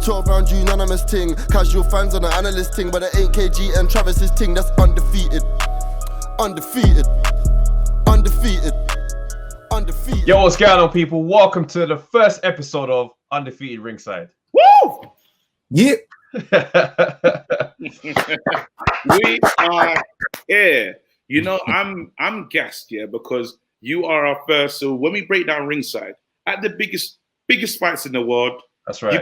12 round unanimous ting. Casual fans on the analyst ting, but it ain't KG and Travis's ting. That's undefeated. Undefeated. Undefeated. Undefeated. Yo, what's going on, people? Welcome to the first episode of Undefeated Ringside. Woo! Yeah. We are here. You know, I'm gassed, yeah, because you are our first. So when we break down Ringside at the biggest fights in the world, That's right.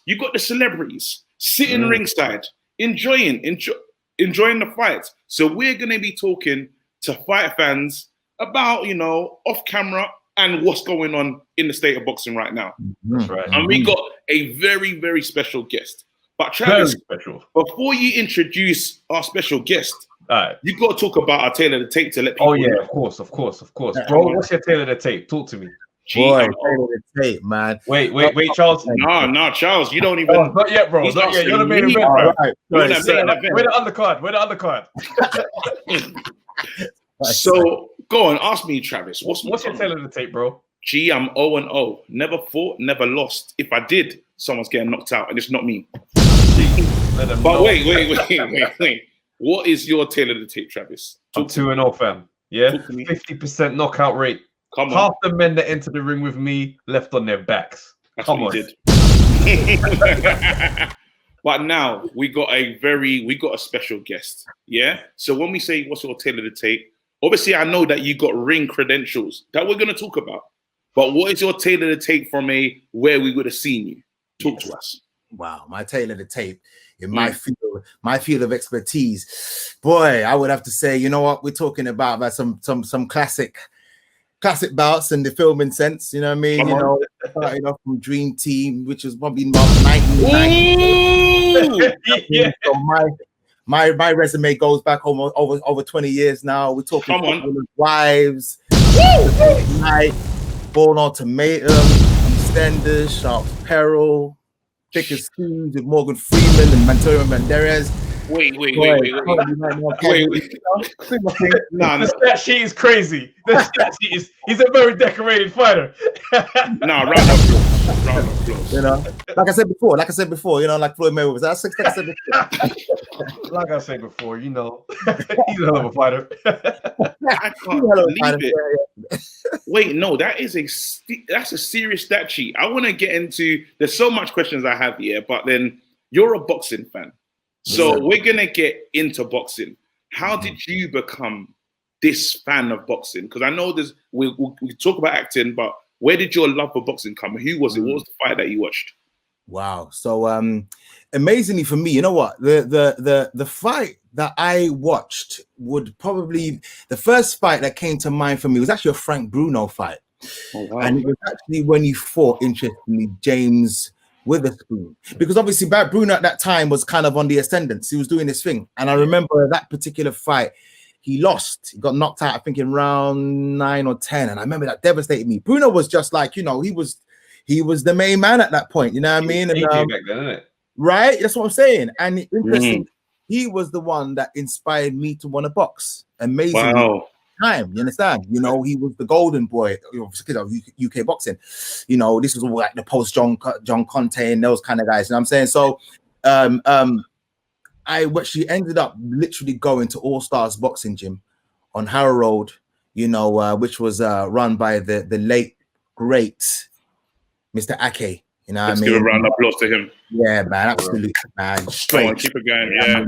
You got the celebrities sitting ringside, enjoying the fights. So we're gonna be talking to fight fans about, you know, off camera and what's going on in the state of boxing right now. That's right. And we got a very, very special guest. But Travis, before you introduce our special guest, you got to talk about our tail of the tape to let people know. Of course. Bro, what's your tail of the tape? Talk to me. Boy, tail of the tape, man. Wait, Charles. No, Charles, you don't even. Oh, not yet, bro. Not yet. You're the main event, bro. We're the undercard. So, go on, ask me, Travis. What's your tail of the tape, bro? Gee, I'm 0-0. Never fought, never lost. If I did, someone's getting knocked out, and it's not me. But wait. What is your tail of the tape, Travis? I'm 2-0, fam. Yeah, 50% knockout rate. Come on. Half the men that entered the ring with me left on their backs. That's Come what on. he did. But now we got a special guest. Yeah. So when we say what's your tail of the tape, obviously I know that you got ring credentials that we're gonna talk about. But what is your tail of the tape from where we would have seen you? Talk to us. Wow, my tail of the tape in my field of expertise. Boy, I would have to say, you know what, we're talking about some classic bouts in the filming sense. You know what I mean? Starting off from Dream Team, which was probably about 1990. So my resume goes back almost over 20 years now. We're talking Wives, Night, Born Ultimatum, Eastenders, Sharp Peril, Thick as Thieves with Morgan Freeman and Antonio Banderas. Wait. Nah, the stat sheet is crazy. The stat sheet is, he's a very decorated fighter. Round of applause. You know, like I said before, you know, like Floyd Mayweather. Like I said before, you know, he's a hell of a fighter. I can't believe it. Wait, no, that's a serious stat sheet. I want to get into. There's so much questions I have here, but then you're a boxing fan. So we're going to get into boxing. How did you become this fan of boxing? Because I know we talk about acting, but where did your love for boxing come? Who was it? What was the fight that you watched? Wow. So amazingly for me, you know what? The fight that I watched would probably, the first fight that came to mind for me was actually a Frank Bruno fight. Oh, wow. And it was actually when he fought, interestingly, James Witherspoon, because obviously Bruno at that time was kind of on the ascendance. He was doing his thing, and I remember that particular fight he lost. He got knocked out, I think, in round 9 or 10, and I remember that devastated me. Bruno was just like, you know, he was the main man at that point, you know what I mean? And, back then, isn't it? Right, that's what I'm saying. And interesting, he was the one that inspired me to want to box. Amazing. Wow. Time, you understand? You know, he was the golden boy of UK boxing. You know, this was all like the post John Conte and those kind of guys. You know what I'm saying? So I actually ended up literally going to All Stars Boxing Gym on Harrow Road, you know, which was run by the late great Mr. Ake. You know, Let's give a round of applause to him. Yeah, man, absolutely, man. Straight. On, keep it going, yeah.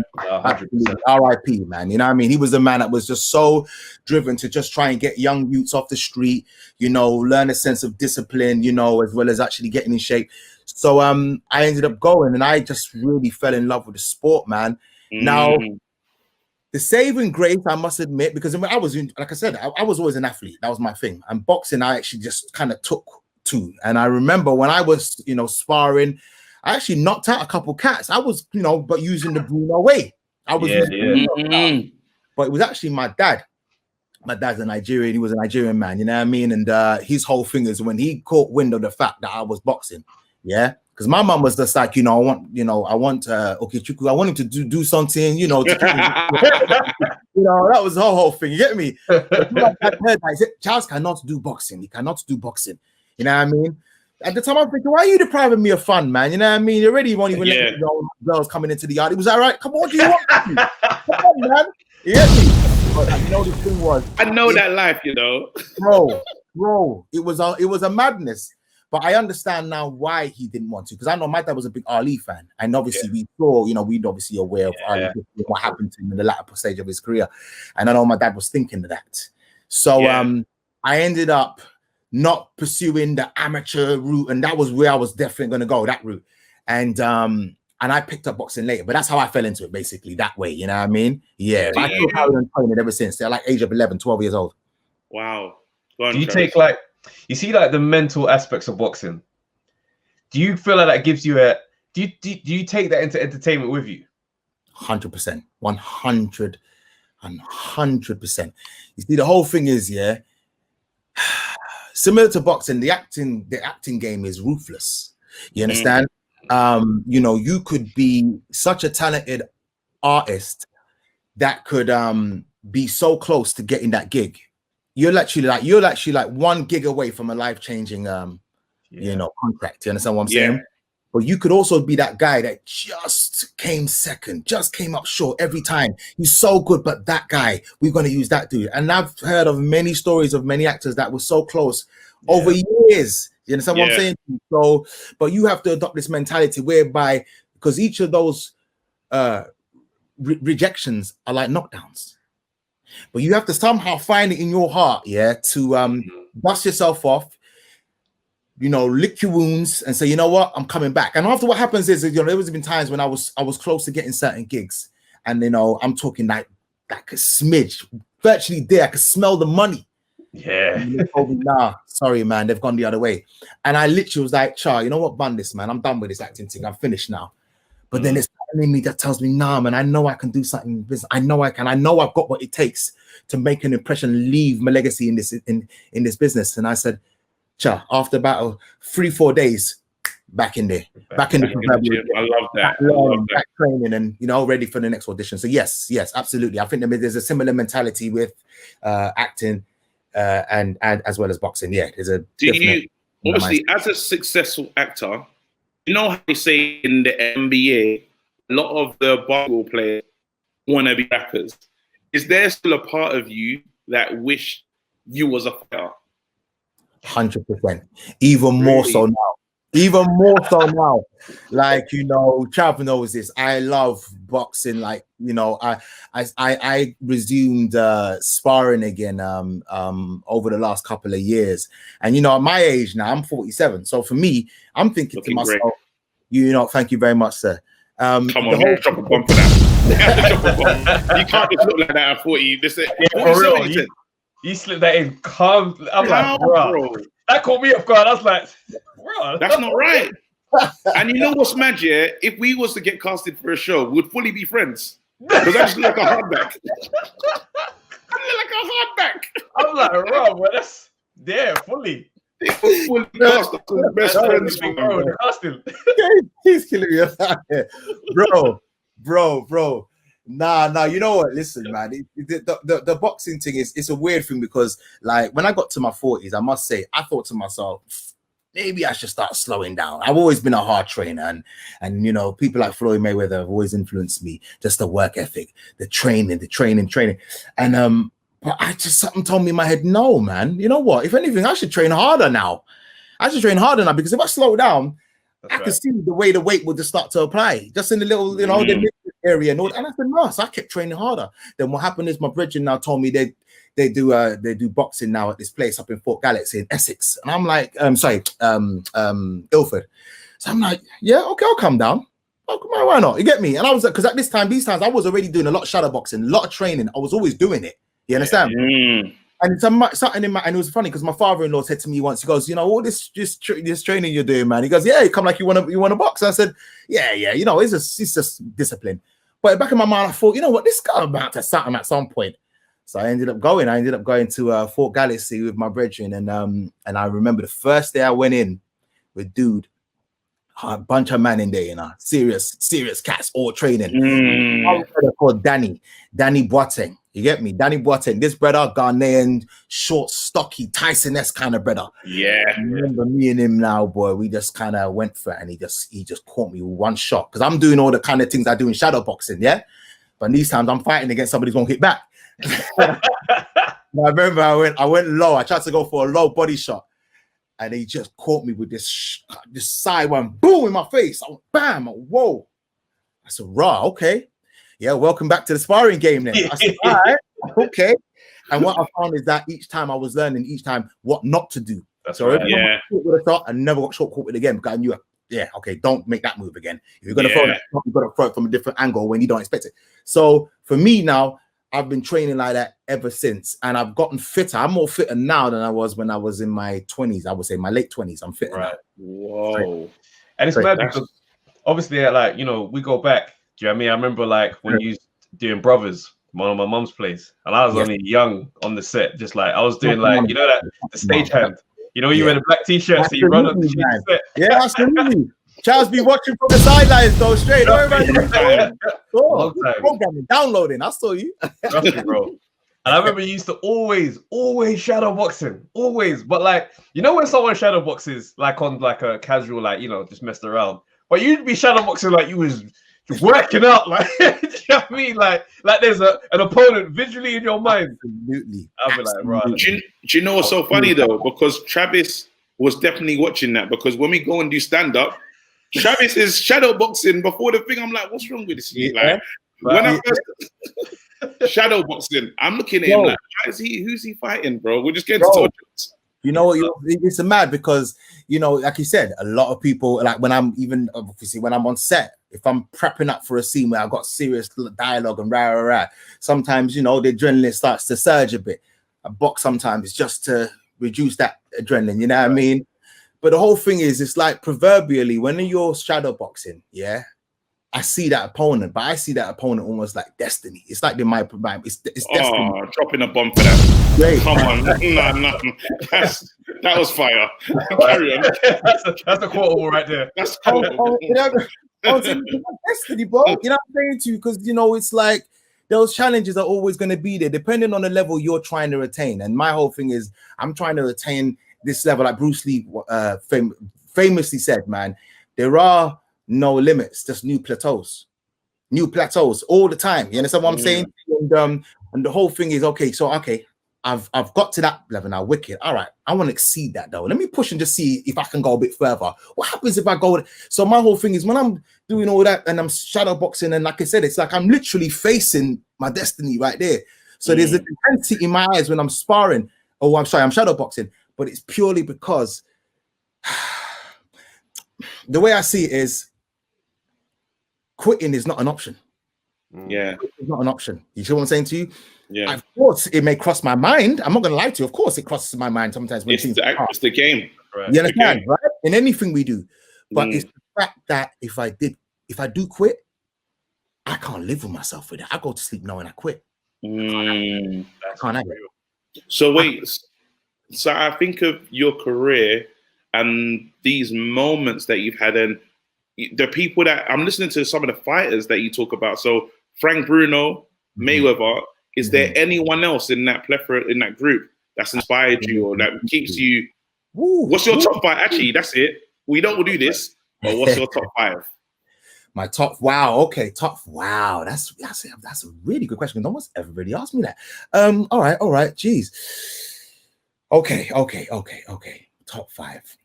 R.I.P., man. You know what I mean? He was a man that was just so driven to just try and get young youths off the street, you know, learn a sense of discipline, you know, as well as actually getting in shape. So I ended up going, and I just really fell in love with the sport, man. Now, the saving grace, I must admit, because I was, like I said, I was always an athlete. That was my thing. And boxing, I actually just kind of took to. And I remember when I was, you know, sparring, I actually knocked out a couple cats. I was, you know, but using the Bruno way. I was but it was actually my dad. My dad's a Nigerian. He was a Nigerian man, you know what I mean? And his whole thing is when he caught wind of the fact that I was boxing, yeah? Because my mom was just like, you know, I want Okechukwu, I want him to do something, you know, you know, that was the whole thing. You get me? I said, Charles cannot do boxing. He cannot do boxing. You know what I mean? At the time, I'm thinking, why are you depriving me of fun, man? You know what I mean? You already won't even let girls coming into the yard. It was all right. Come on, do you want me? Come on, man. You get me? But you know, the thing was, I know that life, you know, bro. It was a madness. But I understand now why he didn't want to, because I know my dad was a big Ali fan, and obviously we saw, you know, we'd obviously aware of Ali, what happened to him in the latter stage of his career, and I know my dad was thinking of that. So I ended up not pursuing the amateur route, and that was where I was definitely going to go, that route. And I picked up boxing later, but that's how I fell into it, basically, that way. You know what I mean? Yeah. But I still carried on training ever since. They're like age of 11, 12 years old. Wow. Do you take you see like the mental aspects of boxing? Do you feel like that gives you do you take that into entertainment with you? 100%. 100%. You see, the whole thing is, similar to boxing, the acting game is ruthless. You understand? You know, you could be such a talented artist that could be so close to getting that gig. You're actually like 1 gig away from a life-changing you know, contract. You understand what I'm saying? But you could also be that guy that just came second, just came up short every time. He's so good, but that guy, we're going to use that dude. And I've heard of many stories of many actors that were so close over years. You understand what I'm saying? So, but you have to adopt this mentality whereby, because each of those rejections are like knockdowns. But you have to somehow find it in your heart, to dust yourself off, you know, lick your wounds and say, you know what, I'm coming back. And after what happens is, you know, there has been times when I was close to getting certain gigs, and you know, I'm talking like a smidge, virtually there. I could smell the money. Yeah. And they told me, nah, sorry, man, they've gone the other way. And I literally was like, Char, you know what, bun this, man. I'm done with this acting thing. I'm finished now. But then it's something in me that tells me, nah, man, I know I can do something in business. I know I can. I know I've got what it takes to make an impression, leave my legacy in this business. And I said, Cha, after about 3-4 days, back in there, back in the I love that. Back training and, you know, ready for the next audition. So yes, absolutely. I think there's a similar mentality with acting and as well as boxing. Yeah, there's a. Do you obviously, as a successful actor, you know how they say in the NBA, a lot of the basketball players want to be rappers. Is there still a part of you that wish you was a fighter? 100%. Even more so now. Like, you know, Trav knows this. I love boxing. Like, you know, I resumed sparring again over the last couple of years. And, you know, at my age now, I'm 47. So for me, I'm thinking to myself, you know, thank you very much, sir. Come on, man, drop a bomb for that. You can't just look like that at 40. For real, you slipped that in calm. I'm like, bro. That caught me off guard. I was like, bro, that's not right. And you know what's mad, yeah? If we was to get casted for a show, we'd fully be friends. Because I just look like a hardback. I'm like, bro, well, that's fully. Fully cast. Best friends. He's killing me out here. Bro. Nah, you know what? Listen, man, the boxing thing it's a weird thing because, like, when I got to my 40s, I must say, I thought to myself, maybe I should start slowing down. I've always been a hard trainer, and you know, people like Floyd Mayweather have always influenced me. Just the work ethic, the training, and but I just something told me in my head, no, man. You know what? If anything, I should train harder now. Because if I slow down, I can see the way the weight will just start to apply, just in the little, you know, the area and all. And I said, no, so I kept training harder. Then what happened is my brethren now told me they do boxing now at this place up in Fort Galaxy in Essex, and I'm like, Ilford. So I'm like, yeah, okay, I'll come down. Oh, come on, why not? You get me? And I was like, because at these times, I was already doing a lot of shadow boxing, a lot of training. I was always doing it. You understand? And something in my, and it was funny because my father-in-law said to me once, he goes, you know, all this training you're doing, man. He goes, yeah, you come like you want to box. I said, yeah, you know, it's just discipline. But back in my mind, I thought, you know what, this guy about to something at some point. So I ended up going to Fort Galaxy with my brethren, and I remember the first day I went in with dude, a bunch of men in there, you know, serious cats, all training. I was called Danny Boateng. You get me? Danny Boateng, this brother, Ghanaian, short, stocky, Tyson-esque kind of brother. Yeah. I remember me and him now, boy. We just kind of went for it, and he just caught me with one shot. Because I'm doing all the kind of things I do in shadow boxing, yeah? But these times I'm fighting against somebody who's going to hit back. I remember I went low. I tried to go for a low body shot. And he just caught me with this side one, boom, in my face. I went, bam, whoa. I said, raw, okay. Yeah, welcome back to the sparring game then. I said, all right, okay. And what I found is that each time I was learning, what not to do. That's so right. Yeah. With a shot, I never got short caught with it again because I knew, yeah, okay, don't make that move again. If you're going to throw that, you've got to throw it from a different angle when you don't expect it. So for me now, I've been training like that ever since, and I've gotten fitter. I'm more fitter now than I was when I was in my 20s. I would say my late 20s. I'm fitter. Right. Now. Whoa. And it's mad because obviously, like, you know, we go back. Do you know what I mean? I remember like when you was doing Brothers, one of my mum's place, and I was only young on the set, just like I was doing like, you know, that the stage hand. You know, you wear the black t-shirt, so you run up the set. Yeah, absolutely. Charles be watching from the sidelines though, straight. Programming, downloading. I saw you. Trust me, bro. And I remember you used to always shadow boxing, always. But like, you know when someone shadow boxes like on like a casual, like, you know, just messed around. But you'd be shadow boxing like you was working out, like, do you know what I mean? Like there's an opponent visually in your mind. Absolutely. I'll be like, right. Do you know what's so funny though? Because Travis was definitely watching that, because when we go and do stand-up, Travis is shadow boxing before the thing. I'm like, what's wrong with this? Like, when I first shadow boxing, I'm looking at him like, who's he fighting, bro? We're just getting to talk. You know what? It's mad because, you know, like you said, a lot of people, like when I'm on set, if I'm prepping up for a scene where I've got serious dialogue and rah, sometimes, you know, the adrenaline starts to surge a bit. A box sometimes is just to reduce that adrenaline, you know what I mean? But the whole thing is, it's like proverbially, when you're shadow boxing, yeah, I see that opponent, but I see that opponent almost like destiny. It's like it's destiny. Dropping a bomb for that. Great. Come on. No. That was fire. Carry on. That's the quotable right there. That's destiny, bro. You know what I'm saying to you? Because, you know, it's like those challenges are always going to be there, depending on the level you're trying to attain. And my whole thing is, I'm trying to attain this level, like Bruce Lee famously said, man, there are no limits, just new plateaus all the time. You understand what I'm saying? And the whole thing is, I've got to that level now, wicked. All right, I want to exceed that though. Let me push and just see if I can go a bit further. What happens if I go? So my whole thing is, when I'm doing all that and I'm shadow boxing, and like I said, it's like I'm literally facing my destiny right there. So there's an intensity in my eyes when I'm sparring. Oh, I'm sorry, I'm shadow boxing. But it's purely because the way I see it is, quitting is not an option. Yeah. It's not an option. You see what I'm saying to you? Yeah. Of course, it may cross my mind. I'm not going to lie to you. Of course, it crosses my mind sometimes. When It's the game. Right. You understand, right? In anything we do. But it's the fact that if I do quit, I can't live with myself with it. I go to sleep knowing I quit. I can't have it. So wait. So I think of your career and these moments that you've had, and the people that I'm listening to, some of the fighters that you talk about. So Frank Bruno, Mayweather. Is there anyone else in that plethora, in that group, that's inspired you or that keeps you? What's your top five? Actually, that's it. We don't do this, but what's your top five? My top, wow, that's a really good question. No one's ever really asked me that. All right, geez. Okay. Top five.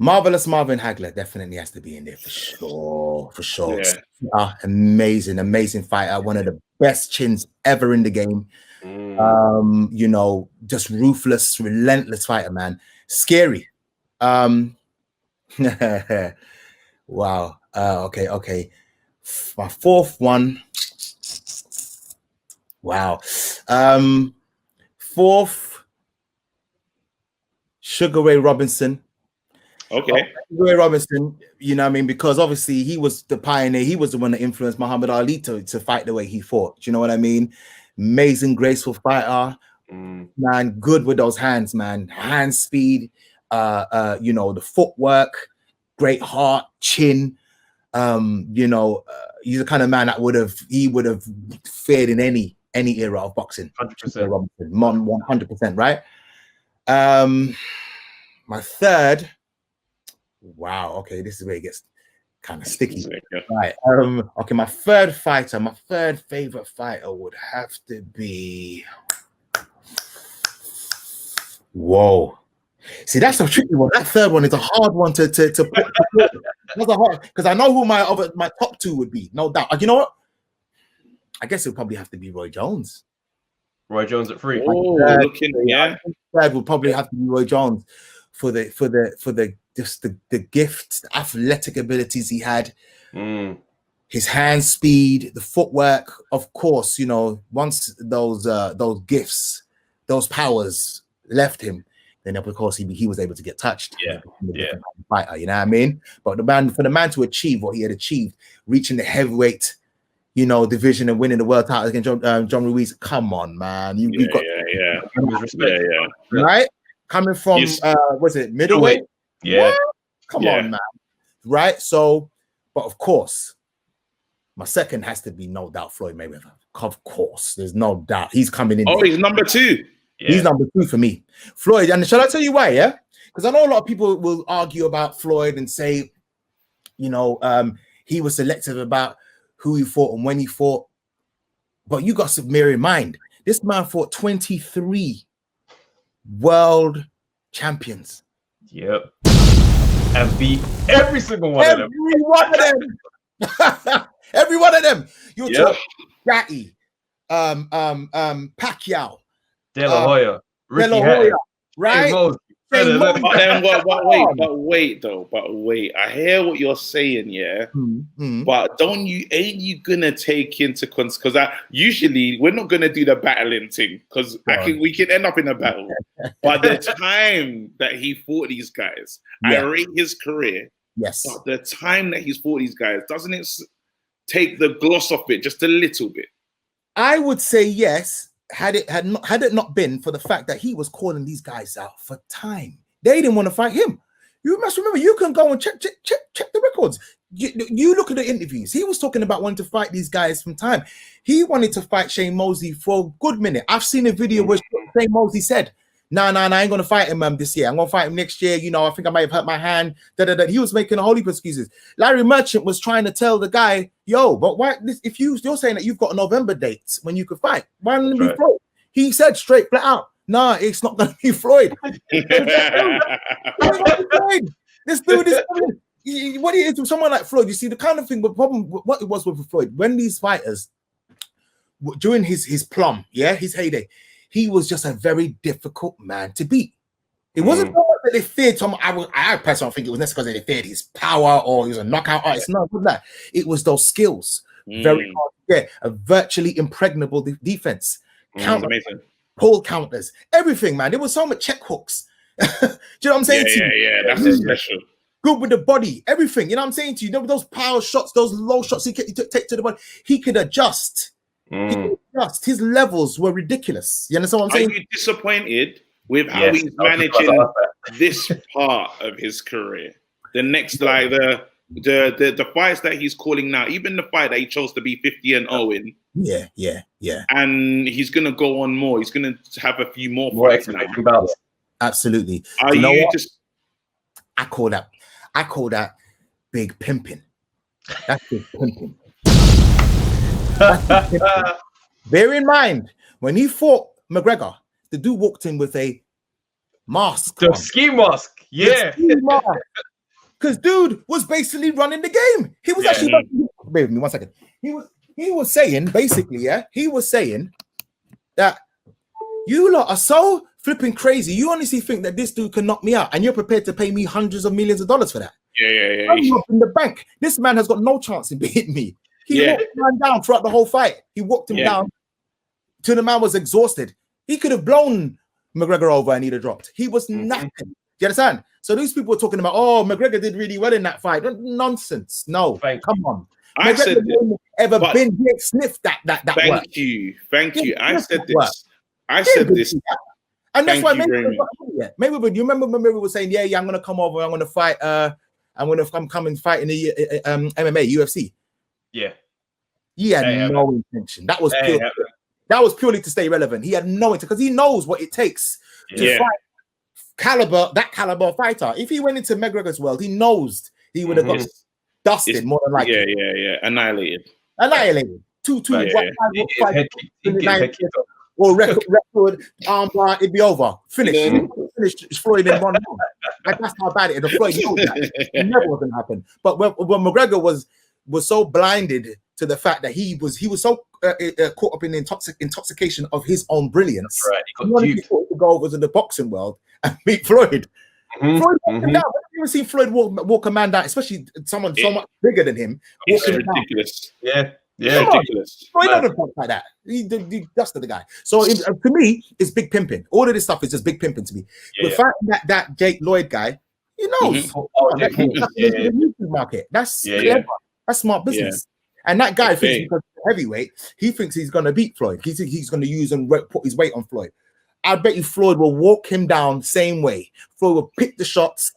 Marvelous Marvin Hagler definitely has to be in there for sure. Yeah. Amazing fighter, one of the best chins ever in the game. You know, just ruthless, relentless fighter, man. Scary. Wow. Okay. My fourth one. Wow. Fourth, Sugar Ray Robinson. Okay. Sugar Ray Robinson, you know what I mean? Because obviously he was the pioneer. He was the one that influenced Muhammad Ali to fight the way he fought. Do you know what I mean? Amazing, graceful fighter. Man, good with those hands, man. Hand speed, you know, the footwork, great heart, chin, you know, he's the kind of man that would have fared in any era of boxing. 100%. 100%, right? My third. Wow. Okay, this is where it gets kind of sticky. Right. Okay, my third favorite fighter would have to be. Whoa. See, that's a tricky one. That third one is a hard one to put. That's a hard, because I know who my top two would be, no doubt. You know what? I guess it would probably have to be Roy Jones. Roy Jones at 3. Oh, Third would probably have to be Roy Jones for the gift, the athletic abilities he had, his hand speed, the footwork. Of course, you know, once those gifts, those powers left him, then of course he was able to get touched. Fighter, you know what I mean? But for the man to achieve what he had achieved, reaching the heavyweight, you know, division and winning the world title against John Ruiz, come on, man, you've got right, coming from was it middleweight? Yeah, what? Come on, man, right? So, but of course, my second has to be no doubt Floyd Mayweather. Of course, there's no doubt he's coming in. Oh, he's number 2. Yeah. He's number 2 for me. Floyd, and shall I tell you why? Yeah, because I know a lot of people will argue about Floyd and say, you know, he was selective about who he fought and when he fought. But you got to bear in mind, this man fought 23 world champions. Yep. And beat every single one of them. Every one of them. Every one of them. You're talking Gatti, Pacquiao, De La Hoya, De La Hoya, right? But wait. I hear what you're saying, yeah. But ain't you gonna take into because usually we're not gonna do the battling thing because we can end up in a battle. But the time that he fought these guys, I rate his career. Yes. But the time that he's fought these guys, doesn't it take the gloss off it just a little bit? I would say yes. Had it not been for the fact that he was calling these guys out for time, they didn't want to fight him. You must remember, you can go and check the records. You look at the interviews. He was talking about wanting to fight these guys from time. He wanted to fight Shane Mosley for a good minute. I've seen a video where Shane Mosley said, "No, I ain't gonna fight him this year. I'm gonna fight him next year. You know, I think I might have hurt my hand." He was making a whole heap of excuses. Larry Merchant was trying to tell the guy, "Yo, but why? If you're saying that you've got a November date when you could fight, why don't it be Floyd?" He said straight flat out, "Nah, it's not gonna be Floyd." This dude is what it is with someone like Floyd. You see, the kind of thing, the problem, what it was with Floyd, when these fighters during his plum, his heyday, he was just a very difficult man to beat. It wasn't that they feared Tom. I personally think it was necessarily because they feared his power or he was a knockout artist. No, it wasn't that. It was those skills. Very hard to get. A virtually impregnable defense. Amazing. Pull counters. Everything, man. There was so much check hooks. Do you know what I'm saying to you? Yeah, that's special. Good with the body. Everything. You know what I'm saying to you? Those power shots, those low shots he could take to the body. He could adjust. His levels were ridiculous. You understand what I'm saying? Are you disappointed with how he's managing this part of his career? The next, like the fights that he's calling now, even the fight that he chose to be 50-0 in. Yeah. And he's gonna go on more. He's gonna have a few more fights now. Absolutely. Are you know just? I call that big pimping. That's big pimping. Bear in mind, when he fought McGregor, the dude walked in with a mask. The ski mask, Because dude was basically running the game. He was actually bear with me 1 second. He was saying, basically, he was saying that you lot are so flipping crazy. You honestly think that this dude can knock me out and you're prepared to pay me hundreds of millions of dollars for that? Yeah. I'm up in the bank. This man has got no chance in beating me. He walked the man down throughout the whole fight. He walked him down till the man was exhausted. He could have blown McGregor over and he'd have dropped. He was nothing. Do you understand? So these people are talking about, oh, McGregor did really well in that fight. Nonsense. No, come on. I said ever been here, sniffed that Thank work. you. I said this. I said this. And that's why Mayweather, you remember when Mayweather was saying, I'm gonna come over, I'm gonna fight, I'm gonna come and fight in the MMA, UFC. Yeah. He had no intention. That was purely to stay relevant. He had no intention because he knows what it takes to fight that caliber fighter. If he went into McGregor's world, he knows he would have got dusted more than likely. Annihilated. Two, or record armbar, it'd be over. Finished Floyd in 1 round. Like, that's how bad it is. The Floyd knows that. It never was going to happen. But when McGregor was so blinded to the fact that he was so caught up in the intoxication of his own brilliance, he wanted to go over to the boxing world and beat Floyd. Floyd walked him down. I've never seen Floyd walk a man down, especially someone so much bigger than him. It's ridiculous. Yeah, ridiculous. Floyd never fought like that. He dusted the guy. So to me, it's big pimping. All of this stuff is just big pimping to me. The fact that Jake Lloyd guy, he knows. The market. That's clever. That's smart business. And that guy thinks because he's heavyweight, he thinks he's going to beat Floyd. He thinks he's going to use and put his weight on Floyd. I bet you Floyd will walk him down same way. Floyd will pick the shots,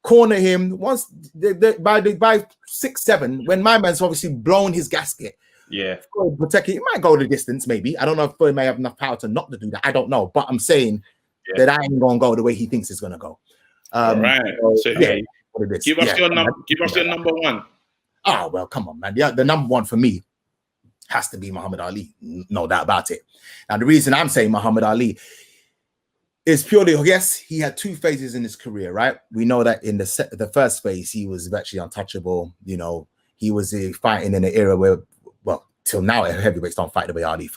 corner him. Once by 6-7, when my man's obviously blown his gasket, Floyd protect it. He might go the distance, maybe. I don't know if Floyd may have enough power to not to do that. I don't know, but I'm saying that I ain't gonna go the way he thinks it's gonna go. Right. So give us your number one. Oh well, come on, man. The number one for me has to be Muhammad Ali, no doubt about it. Now, the reason I'm saying Muhammad Ali is purely, yes, he had 2 phases in his career, right? We know that in the first phase, he was virtually untouchable. You know, he was fighting in an era where, well, till now, heavyweights don't fight the way Ali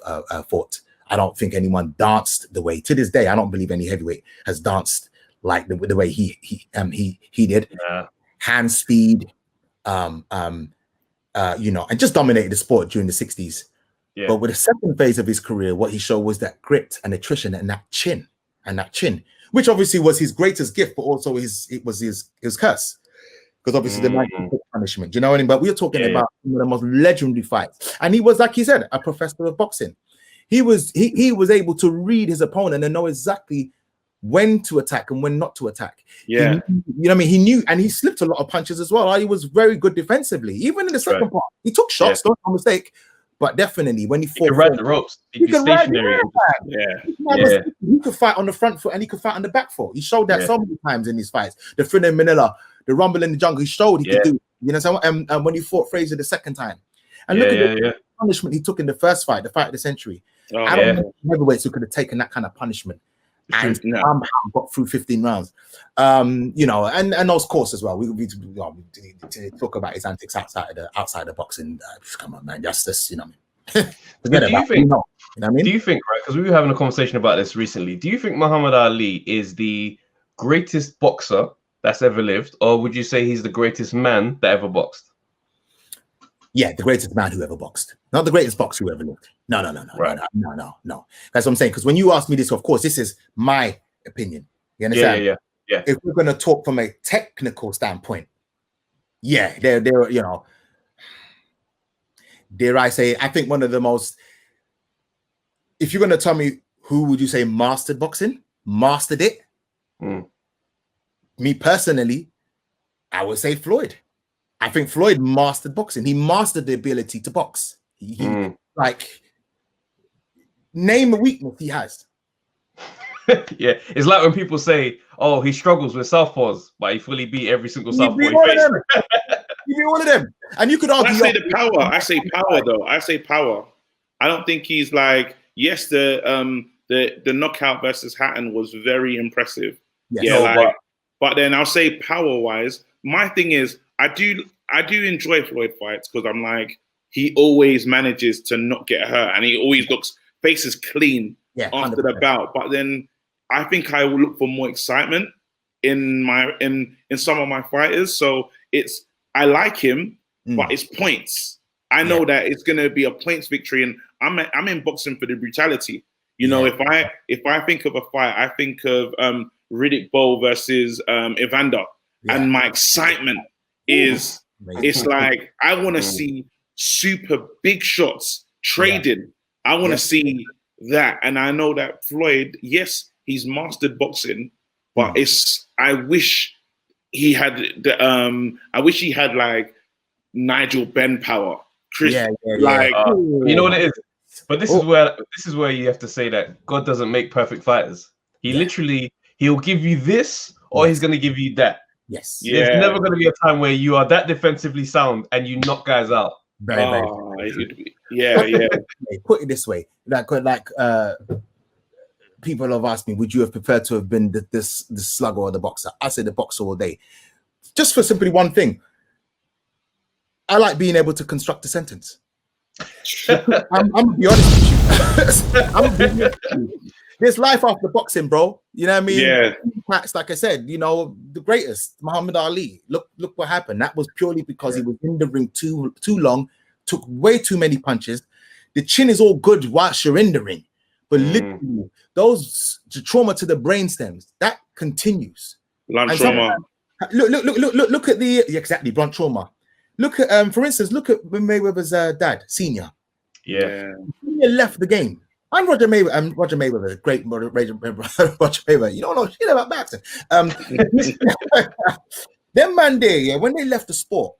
fought. I don't think anyone danced the way, to this day, I don't believe any heavyweight has danced like the way he did. Hand speed, you know, and just dominated the sport during the 60s. But with the second phase of his career, what he showed was that grit and attrition and that chin, which obviously was his greatest gift, but also it was his curse. Because obviously the man took punishment, you know what I mean? But we're talking about one of the most legendary fights. And he was, like he said, a professor of boxing. He was able to read his opponent and know exactly when to attack and when not to attack. You know what I mean? He knew, and he slipped a lot of punches as well. He was very good defensively. Even in the second part, he took shots, don't make a mistake. But definitely when he fought, he could ride the ropes. He could stationary. He could fight on the front foot and he could fight on the back foot. He showed that so many times in his fights. The Thriller in Manila, the Rumble in the Jungle, he showed he could do. You know, so and when he fought Frazier the second time, and look at the punishment he took in the first fight, the fight of the century. I don't know heavyweights who could have taken that kind of punishment and got through 15 rounds. You know, and those course as well. We talk about his antics outside the boxing. Come on, man, justice. You know, forget about it. You know what I mean? Do you think, right? Because we were having a conversation about this recently. Do you think Muhammad Ali is the greatest boxer that's ever lived, or would you say he's the greatest man that ever boxed? Yeah, the greatest man who ever boxed, not the greatest boxer who ever lived. No. That's what I'm saying. Because when you ask me this, of course, this is my opinion. You understand? Yeah. If we're going to talk from a technical standpoint, they're you know, dare I say, I think one of the most. If you're going to tell me who would you say mastered boxing, mastered it, me personally, I would say Floyd. I think Floyd mastered boxing. He mastered the ability to box. He like, name a weakness he has. It's like when people say, "Oh, he struggles with southpaws, but he fully beat every single southpaw he faced." You beat one of them, and you could argue. I say the power. I say power, though. I say power. I don't think he's like. Yes, the knockout versus Hatton was very impressive. But then I'll say power wise, my thing is I do enjoy Floyd fights because I'm like, he always manages to not get hurt and he always looks faces clean after 100%. The bout. But then I think I will look for more excitement in some of my fighters. So I like him, but it's points. I know that it's gonna be a points victory, and I'm in boxing for the brutality. You know, if I think of a fight, I think of Riddick Bowe versus Evander, and my excitement is it's like I want to see super big shots traded. I want to see that, and I know that Floyd, yes, he's mastered boxing, but I wish he had like Nigel Benn power. Like, you know what it is? But this is where you have to say that God doesn't make perfect fighters. He'll give you this, or he's gonna give you that. Yes. There's never gonna be a time where you are that defensively sound and you knock guys out. Very. Put it this way, people have asked me, would you have preferred to have been the slugger or the boxer? I say the boxer all day. Just for simply one thing. I like being able to construct a sentence. I'm gonna be honest with you. There's life after boxing, bro. You know what I mean? Yeah. Impacts, like I said, the greatest, Muhammad Ali. Look what happened. That was purely because he was in the ring too long, took way too many punches. The chin is all good whilst you're in the ring, but literally, the trauma to the brain stems that continues. Blunt trauma. Look at exactly blunt trauma. Look at for instance, look at Mayweather's dad, Senior. Yeah. Senior left the game. And Roger Mayweather, great Roger Mayweather. You don't know shit about boxing. Them man there, when they left the sport,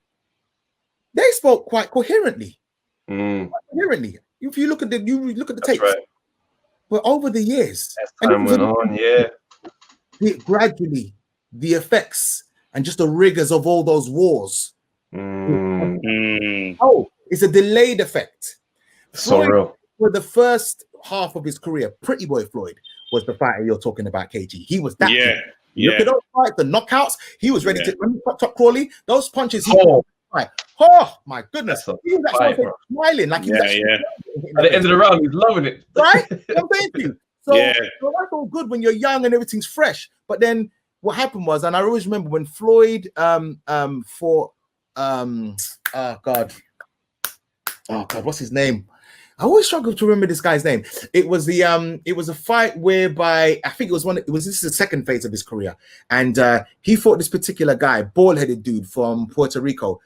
they spoke quite coherently. Coherently. If you look at the tapes. Right. But over the years, as time went on, gradually the effects and just the rigors of all those wars. Oh, it's a delayed effect. So real. For the first half of his career, Pretty Boy Floyd was the fighter you're talking about, KG. He was that. Look at those fights, the knockouts. He was ready to top Crawley. Those punches. Oh my goodness! He was actually smiling like he was at the end of the round, he's loving it. Right? I'm saying to you. So that's all good when you're young and everything's fresh. But then what happened was, and I always remember when Floyd fought oh God, what's his name? I always struggle to remember this guy's name. It was a fight whereby I think this is the second phase of his career, and he fought this particular guy, bald-headed dude from Puerto Rico.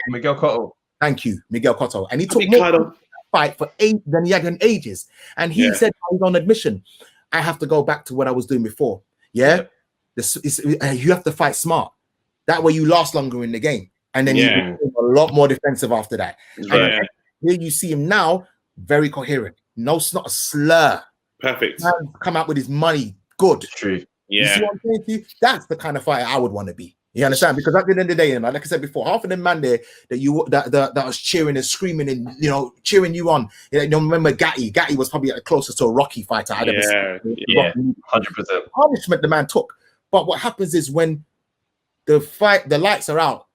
Miguel Cotto. Thank you, Miguel Cotto. And he took more fight for 8 than he had in ages. And he said on admission, I have to go back to what I was doing before. Yeah. You have to fight smart. That way you last longer in the game. And then you become a lot more defensive after that. And here you see him now, very coherent. No, it's not a slur. Perfect. Come out with his money. Good. True. Yeah. You see what I'm saying to you? That's the kind of fighter I would want to be. You understand? Because at the end of the day, like I said before, half of them man there that was cheering and screaming and cheering you on. Remember Gatti? Gatti was probably the closest to a Rocky fighter I'd ever seen. 100%. Punishment the man took. But what happens is when the lights are out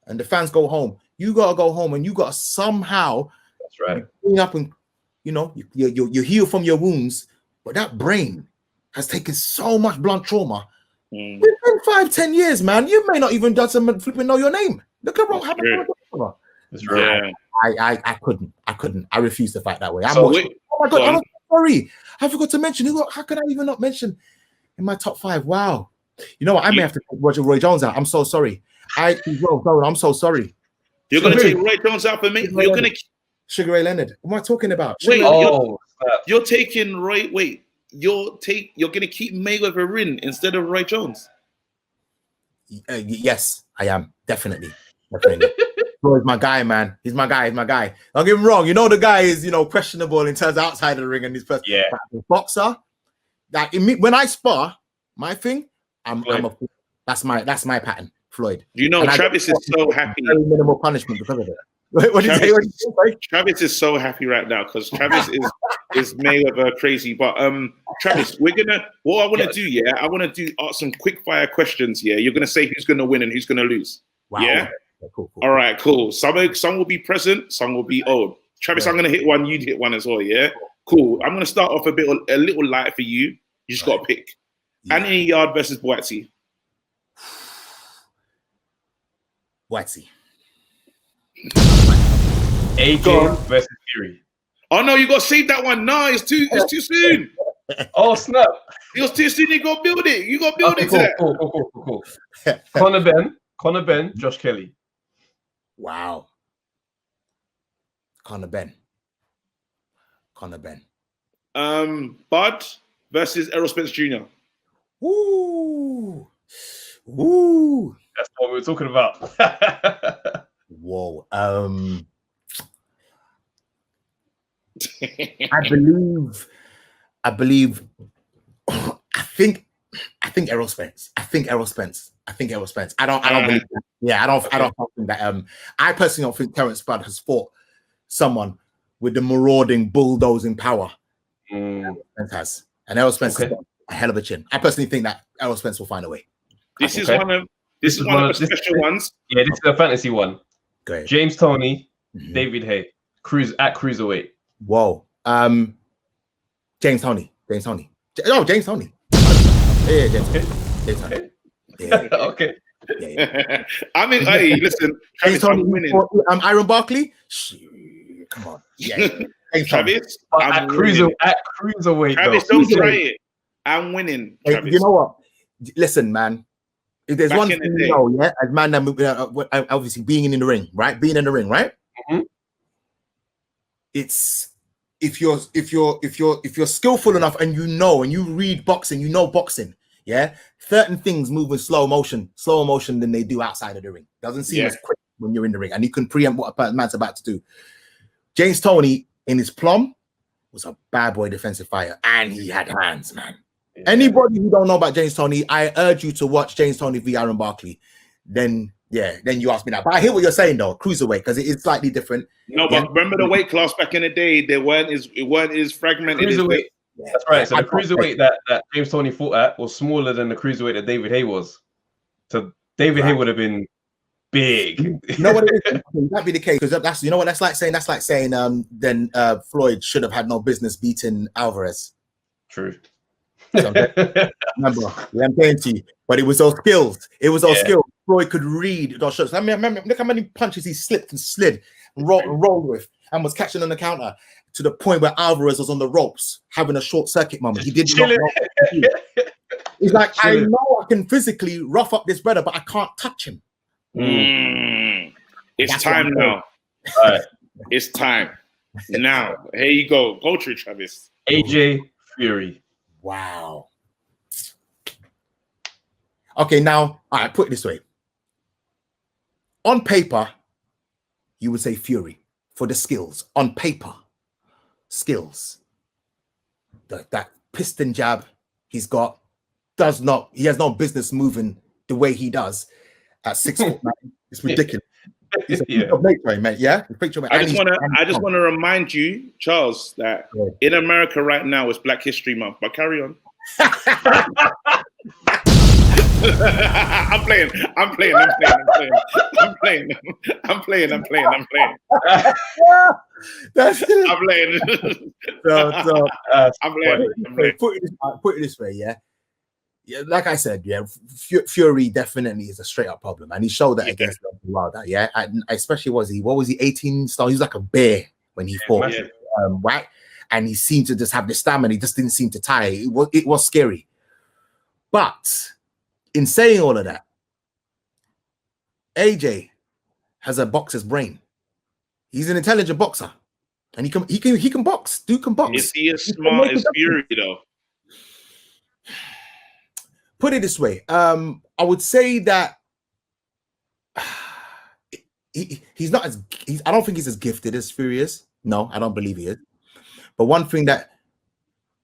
and the fans go home, you gotta go home and you gotta somehow clean up and you heal from your wounds. But that brain has taken so much blunt trauma. Within 5-10 years, man, you may not even done some flipping know your name. Look at what happened. It's real. I couldn't. I refuse to fight that way. Oh my God, I'm sorry. I forgot to mention. How can I even not mention in my top 5? Wow. You know what? I may have to take Roy Jones out. I'm so sorry. I'm so sorry. You're going to take Roy Jones out for me? You're going to Sugar Ray Leonard. What am I talking about? Wait, you're taking Roy. Wait, you're going to keep Mayweather in instead of Roy Jones? Yes, I am definitely. Roy's my guy, man. He's my guy. Don't get me wrong. The guy is questionable in terms of outside of the ring and his first boxer. Like when I spar, my thing, that's my pattern. Floyd. Travis is so happy. Very minimal punishment because of it. What did you say? Travis is so happy right now because Travis is Mayweather crazy. But Travis, what I want to do, I want to ask some quick fire questions. Yeah, you're gonna say who's gonna win and who's gonna lose. Wow. Yeah. Cool. All right, cool. Some will be present, some will be old. Travis, I'm gonna hit one. You'd hit one as well. Yeah. Cool. I'm gonna start off a little light for you. You just gotta pick. Anthony Yard versus Boatsy. Boatsy. AJ versus Fury. Oh no, you got to save that one. No, it's too soon. Oh snap! It was too soon. You got to build it. You got to build it. Cool. Conor Ben, Josh Kelly. Wow. Conor Ben. Bud versus Errol Spence Jr. Ooh. That's what we were talking about. Whoa. I think Errol Spence. I think Errol Spence. I don't believe that. Yeah, I don't think that. I personally don't think Terrence Bud has fought someone with the marauding, bulldozing power Errol Spence has. And Errol Spence has got a hell of a chin. I personally think that Errol Spence will find a way. This is one of the special ones. Yeah, this is a fantasy one. Great. James Toney, David Haye, cruiserweight. Whoa. James Toney. Oh, James Toney. Yeah, James Toney. Yeah. Okay. Yeah. I mean, hey, listen, James Toney, winning. Iron Barkley. Come on. Yeah. Travis, at cruiserweight. Travis, don't try it. I'm winning. Travis. You know what? Listen, man. If there's one thing you know, yeah, as man that obviously being in the ring, right? Being in the ring, right? Mm-hmm. It's if you're skillful enough and you read boxing, you know boxing, yeah. Certain things move in slower motion than they do outside of the ring. Doesn't seem as quick when you're in the ring, and you can preempt what a man's about to do. James Toney in his plum was a bad boy defensive fighter, and he had hands, man. Yeah. Anybody who don't know about James Toney, I urge you to watch James Toney v. Aaron Barkley. Then you ask me that. But I hear what you're saying though, cruiserweight, because it is slightly different. No, but remember the weight class back in the day, it weren't as fragmented. Cruiserweight. That's right. So the cruiserweight that James Toney fought at was smaller than the cruiserweight that David Haye was. So David Haye would have been big. You know what it is? That'd be the case, because that's, you know what that's like saying. That's like saying then Floyd should have had no business beating Alvarez. True. So, remember, I'm saying to you, but it was those skills. Skills. Floyd could read those shots. I mean, look how many punches he slipped and slid and rolled with, and was catching on the counter to the point where Alvarez was on the ropes having a short circuit moment. He didn't know. He's like, I know I can physically rough up this brother, but I can't touch him. It's time now. All right. It's time now. Here you go. Go through, Travis. AJ Fury. Wow. Okay, now, all right, put it this way. On paper, you would say Fury for the skills. On paper, skills. That piston jab he's got he has no business moving the way he does at 6 foot, man. It's ridiculous. He's a picture of nature, mate. Yeah, I just want to remind you, Charles, that in America right now it's Black History Month. But carry on. I'm playing. Put it this way, yeah. Yeah, like I said, yeah, Fury definitely is a straight up problem, and he showed that against Wilder. Yeah, and especially what was he 18 stone? He was like a bear when he fought, right? And he seemed to just have the stamina. He just didn't seem to tire. It was scary. But in saying all of that, AJ has a boxer's brain. He's an intelligent boxer, and he can box. Dude can box. Is he as smart as Fury though? Put it this way, I would say that he's not as. I don't think he's as gifted as Fury is. No, I don't believe he is. But one thing that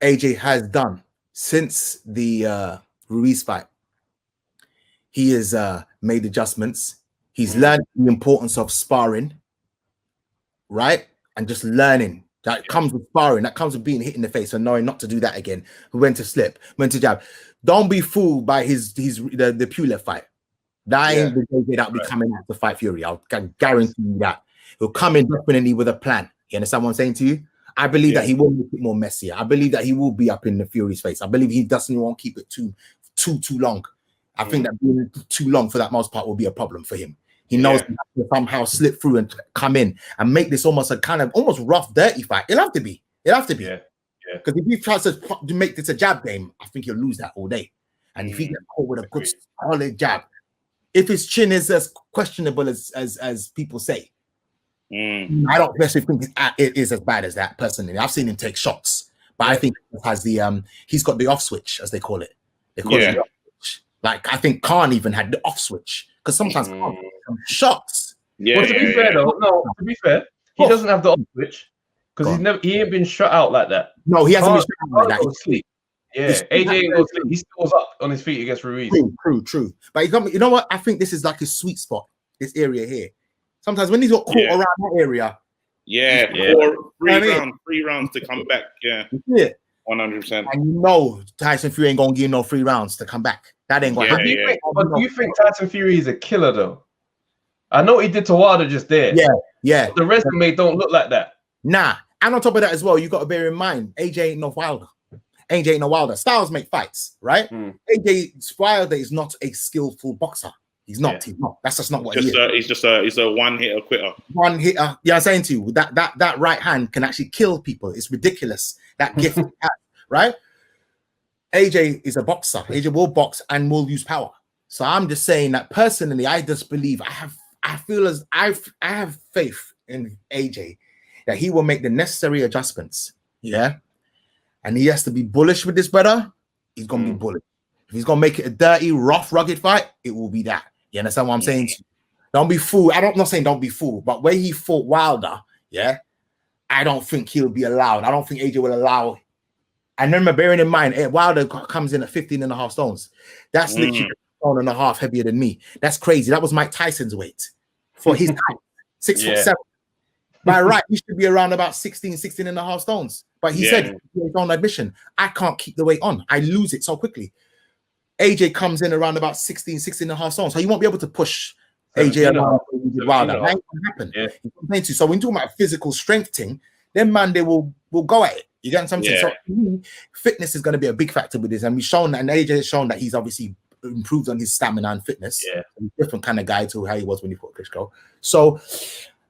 AJ has done since the Ruiz fight, he has made adjustments. He's learned the importance of sparring, right? And just learning. That comes with sparring. That comes with being hit in the face and knowing not to do that again. When to slip, when to jab. Don't be fooled by the Pulev fight. That ain't the day that will be coming out to fight Fury. I guarantee you that. He'll come in definitely with a plan. You understand what I'm saying to you? I believe that he will make it more messier. I believe that he will be up in the Fury's face. I believe he doesn't want to keep it too long. I think that being too long for that most part will be a problem for him. He knows he has to somehow slip through and come in and make this almost a kind of almost rough, dirty fight. It'll have to be. Yeah. Because if he tries to make this a jab game, I think he'll lose that all day. And if he gets caught with a good solid jab, if his chin is as questionable as people say, I don't necessarily think it is as bad as that personally. I've seen him take shots, but I think he has he's got the off switch, as they call it. They call it the off switch. Like I think Khan even had the off switch because sometimes Khan takes some shots. Well, to be fair, he doesn't have the off switch. Because he ain't been shut out like that. No, he hasn't been shut out like that. Go sleep. Yeah, AJ ain't go sleep. He still was up on his feet against Ruiz. True. But you know what? I think this is like his sweet spot. This area here. Sometimes when he's got caught around that area. Yeah. 3 rounds to come back. Yeah. 100%. And you know Tyson Fury ain't gonna give no 3 rounds to come back. That ain't gonna happen. But do you think Tyson Fury is a killer though? I know he did to Wilder just there. Yeah. But the resume don't look like that. Nah. And on top of that as well, you got to bear in mind, AJ ain't no Wilder. Styles make fights, right? Wilder is not a skillful boxer. He's not. That's just not what he is. He's a one-hitter quitter. One hitter. Yeah, I'm saying to you, that right hand can actually kill people. It's ridiculous. That gift, right? AJ is a boxer. AJ will box and will use power. So I'm just saying that personally, I just believe I have faith in AJ that he will make the necessary adjustments. Yeah. And he has to be bullish with this brother. He's gonna be bullish. If he's gonna make it a dirty, rough, rugged fight, it will be that. You understand what I'm saying? Don't be fooled. I'm not saying don't be fooled, but where he fought Wilder, I don't think he'll be allowed. I don't think AJ will allow. And remember, bearing in mind, Wilder comes in at 15.5 stones. That's literally a stone and a half heavier than me. That's crazy. That was Mike Tyson's weight for his height, 6'7". By right, he should be around about 16.5 stones. But he said, his own admission, I can't keep the weight on. I lose it so quickly. AJ comes in around about 16.5 stones. So you won't be able to push AJ around Wilder. That ain't gonna happen. Yeah. So when you're talking about physical strength thing, then man, they will go at it. You get what I'm saying? So fitness is going to be a big factor with this. And we've shown that, and AJ has shown that he's obviously improved on his stamina and fitness. Yeah. He's a different kind of guy to how he was when he fought Klitschko. So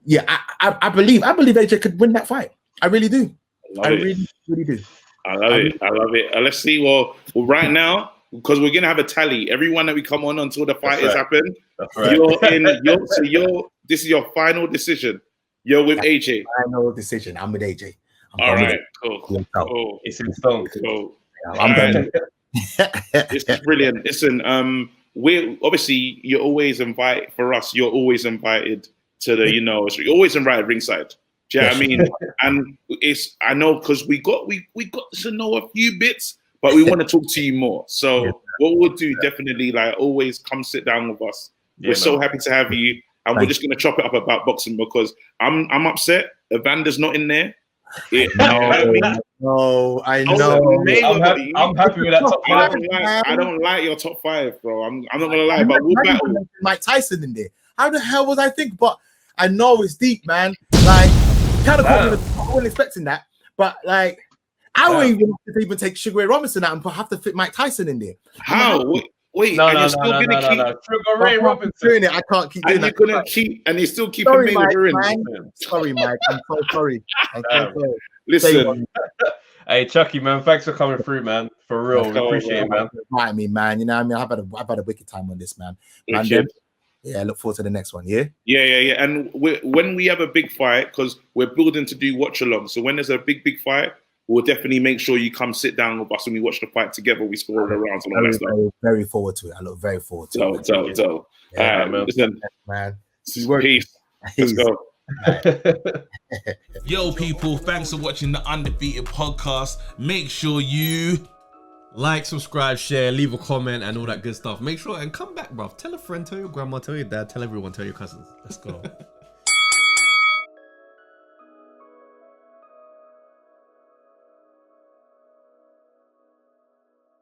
yeah, I believe AJ could win that fight. I really do. I really do. I love it. Let's see. Well, right now, because we're gonna have a tally. Everyone that we come on until the fight has happened. Right. This is your final decision. You're with AJ. Final decision. I'm with AJ. All right. Cool. It's in stone. Cool. This is brilliant. Listen, we're obviously you're always invited for us. You're always invited to the, you're always invited ringside. Do you know what I mean? And I know because we got to know a few bits, but we want to talk to you more. So what we'll do, definitely, like always, come sit down with us. We're so happy to have you, and we're just gonna chop it up about boxing because I'm upset. Evander's not in there. I know. I'm happy with that top 5. I don't like your top 5, bro. I'm not gonna lie, but we'll battle. Mike Tyson in there. How the hell was I think? But I know it's deep, man. Like, kind of I wasn't expecting that, but like, I wouldn't even take Sugar Ray Robinson out and have to fit Mike Tyson in there. How? Wait, no. Sugar Ray Robinson. I can't keep doing that. And you're still keeping Mayweather in. Sorry, Mike. I'm so sorry. Listen. Hey, Chucky, man, thanks for coming through, man. For real, we appreciate it, man. Right, me, man. You know what I mean? I've had a wicked time on this, man. Yeah, I look forward to the next one. Yeah. And when we have a big fight, because we're building to do watch along, so when there's a big fight, we'll definitely make sure you come sit down with us and we watch the fight together. We score all the rounds and all that stuff. Very forward to it. I look very forward to it. So. Man. Listen, man. Peace. Let's go. Yo, people, thanks for watching the Undefeated Podcast. Make sure you like, subscribe, share, leave a comment, and all that good stuff. Make sure and come back, bruv. Tell a friend, tell your grandma, tell your dad, tell everyone, tell your cousins. Let's go.